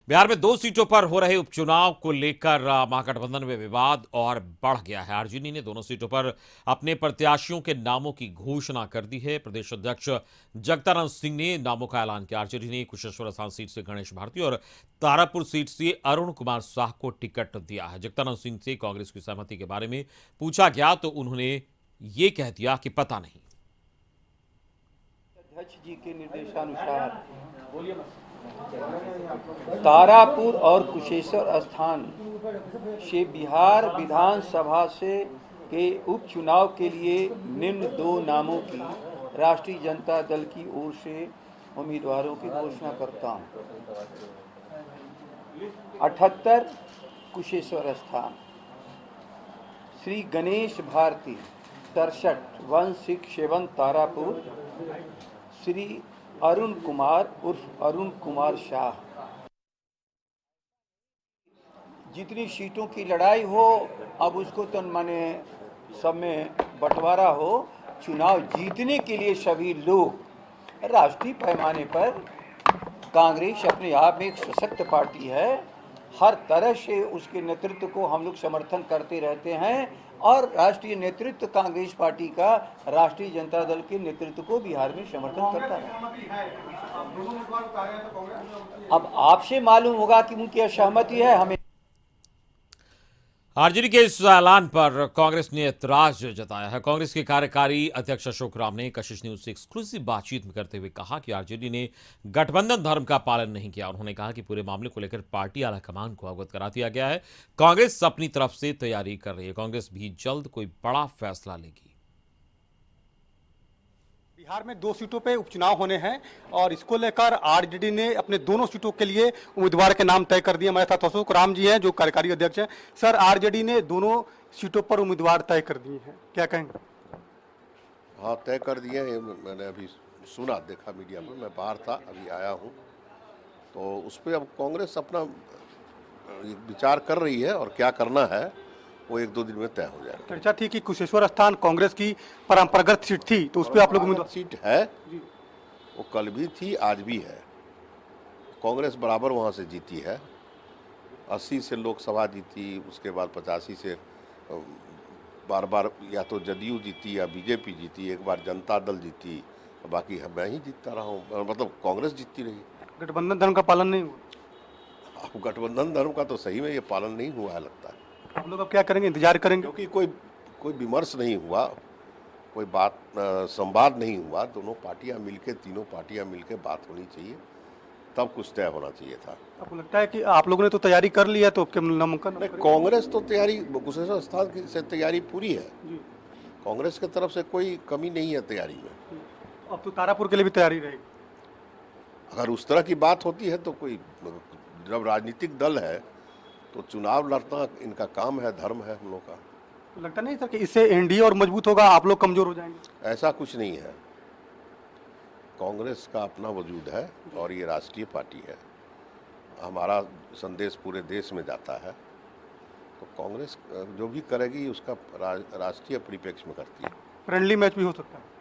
बिहार में 2 सीटों पर हो रहे उपचुनाव को लेकर महागठबंधन में विवाद और बढ़ गया है। आरजेडी ने दोनों सीटों पर अपने प्रत्याशियों के नामों की घोषणा कर दी है। प्रदेश अध्यक्ष जगदानंद सिंह ने नामों का ऐलान किया। आरजेडी ने कुशेश्वर स्थान सीट से गणेश भारती और तारापुर सीट से अरुण कुमार शाह को टिकट दिया है। जगदानंद सिंह से कांग्रेस की सहमति के बारे में पूछा गया तो उन्होंने ये कह दिया कि पता नहीं। अध्यक्ष जी के निर्देशानुसार तारापुर और कुशेश्वर स्थान से बिहार विधानसभा से के उपचुनाव के लिए निम्न 2 नामों की राष्ट्रीय जनता दल की ओर से उम्मीदवारों की घोषणा करता हूं। 78 कुशेश्वर स्थान श्री गणेश भारती, 63 167 तारापुर श्री अरुण कुमार उर्फ अरुण कुमार शाह। जितनी सीटों की लड़ाई हो अब उसको तो माने सब में बंटवारा हो। चुनाव जीतने के लिए सभी लोग राष्ट्रीय पैमाने पर कांग्रेस अपने आप में एक सशक्त पार्टी है। हर तरह से उसके नेतृत्व को हम लोग समर्थन करते रहते हैं और राष्ट्रीय नेतृत्व कांग्रेस पार्टी का राष्ट्रीय जनता दल के नेतृत्व को बिहार में समर्थन करता है। अब आपसे मालूम होगा कि उनकी असहमति है। हमें आरजेडी के इस ऐलान पर कांग्रेस ने ऐतराज जताया है। कांग्रेस के कार्यकारी अध्यक्ष अशोक राम ने कशिश न्यूज से एक्सक्लूसिव बातचीत में करते हुए कहा कि आरजेडी ने गठबंधन धर्म का पालन नहीं किया। उन्होंने कहा कि पूरे मामले को लेकर पार्टी आलाकमान को अवगत करा दिया गया है। कांग्रेस अपनी तरफ से तैयारी कर रही है। कांग्रेस भी जल्द कोई बड़ा फैसला लेगी। बिहार में 2 सीटों पे उपचुनाव होने हैं और इसको लेकर आरजेडी ने अपने दोनों सीटों के लिए उम्मीदवार के नाम तय कर दिए। हमारे साथ अशोक राम जी हैं जो कार्यकारी अध्यक्ष हैं। सर, आरजेडी ने दोनों सीटों पर उम्मीदवार तय कर दिए हैं, क्या कहेंगे? हाँ, तय कर दिए हैं। मैंने अभी सुना, देखा मीडिया पर। मैं बाहर था, अभी आया हूँ, तो उस पर अब कांग्रेस अपना विचार कर रही है और क्या करना है वो 1-2 दिन में तय हो जाएगा। चर्चा थी कि कुशेश्वर स्थान कांग्रेस की परंपरागत सीट थी, तो उस पर आप लोग उम्मीदवार सीट है, वो कल भी थी, आज भी है। कांग्रेस बराबर वहाँ से जीती है। 80 से लोकसभा जीती, उसके बाद 85 से बार बार या तो जदयू जीती या बीजेपी जीती, एक बार जनता दल जीती, बाकी मैं ही जीतता रहा हूँ। मतलब कांग्रेस जीतती रही। गठबंधन धर्म का पालन नहीं हुआ। अब गठबंधन धर्म का तो सही में ये पालन नहीं हुआ है लगता है। आप लोग अब क्या करेंगे? इंतजार करेंगे? क्योंकि कोई विमर्श नहीं हुआ, कोई बात संवाद नहीं हुआ। दोनों पार्टियां मिलके, तीनों पार्टियां मिलके बात होनी चाहिए, तब कुछ तय होना चाहिए था। आपको लगता है कि आप लोगों ने तो तैयारी कर ली है, तो नामांकन? नहीं, कांग्रेस तो तैयारी, कुशेश्वर स्थान से तैयारी पूरी है। कांग्रेस की तरफ से कोई कमी नहीं है तैयारी में। अब तो तारापुर के लिए भी तैयारी रहेगी। अगर उस तरह की बात होती है तो कोई, जब राजनीतिक दल है तो चुनाव लड़ना इनका काम है, धर्म है हम लोग का। तो लगता नहीं सर कि इससे एनडीए और मजबूत होगा, आप लोग कमजोर हो जाएंगे? ऐसा कुछ नहीं है। कांग्रेस का अपना वजूद है और ये राष्ट्रीय पार्टी है। हमारा संदेश पूरे देश में जाता है, तो कांग्रेस जो भी करेगी उसका राष्ट्रीय परिप्रेक्ष्य में करती है। फ्रेंडली मैच भी हो सकता है।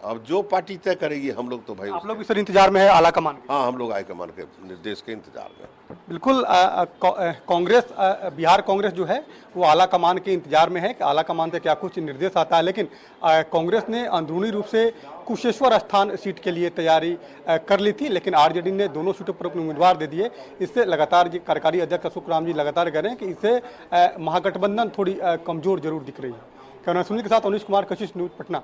अब जो पार्टी तय करेगी, हम लोग तो भाई आप लोग भी सर इंतजार में है आलाकमान के? हाँ, हम लोग हाईकमान के निर्देश के इंतजार में। बिल्कुल। कांग्रेस, बिहार कांग्रेस जो है वो आलाकमान के इंतजार में है कि आलाकमान से क्या कुछ निर्देश आता है। लेकिन कांग्रेस ने अंदरूनी रूप से कुशेश्वर स्थान सीट के लिए तैयारी कर ली थी, लेकिन आरजेडी ने दोनों सीटों पर अपने उम्मीदवार दे दिए। इससे लगातार कार्यकारी अध्यक्ष अशोक राम जी लगातार कह रहे हैं कि इससे महागठबंधन थोड़ी कमजोर जरूर दिख रही है। कैमरा सुनील के साथ अनिश कुमार, कशिश न्यूज, पटना।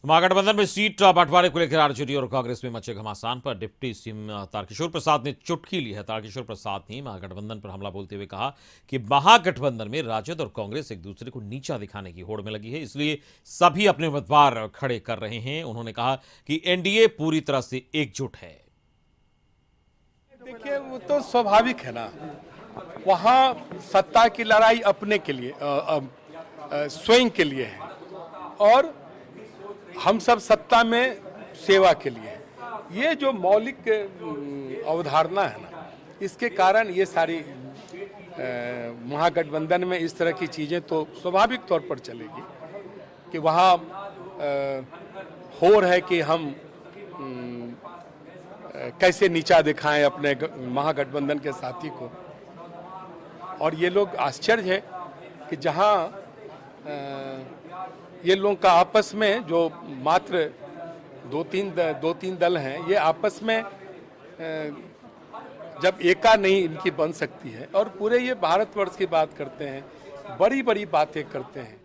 महागठबंधन में सीट बंटवारे को लेकर आरजेडी और कांग्रेस में मचे घमासान पर डिप्टी सीएम तारकिशोर प्रसाद ने चुटकी ली है। तारकिशोर प्रसाद ने महागठबंधन पर हमला बोलते हुए कहा कि महागठबंधन में राजद और कांग्रेस एक दूसरे को नीचा दिखाने की होड़ में लगी है, इसलिए सभी अपने उम्मीदवार खड़े कर रहे हैं। उन्होंने कहा कि एनडीए पूरी तरह से एकजुट है। देखिए, वो तो स्वाभाविक है ना, वहां सत्ता की लड़ाई अपने के लिए, स्वयं के लिए है और हम सब सत्ता में सेवा के लिए। ये जो मौलिक अवधारणा है ना, इसके कारण ये सारी महागठबंधन में इस तरह की चीजें तो स्वाभाविक तौर पर चलेगी कि वहाँ हो रहा है कि हम कैसे नीचा दिखाएं अपने महागठबंधन के साथी को। और ये लोग आश्चर्य है कि जहां ये लोग का आपस में जो मात्र दो तीन दल हैं, ये आपस में जब एका नहीं इनकी बन सकती है और पूरे ये भारतवर्ष की बात करते हैं, बड़ी बड़ी बातें करते हैं।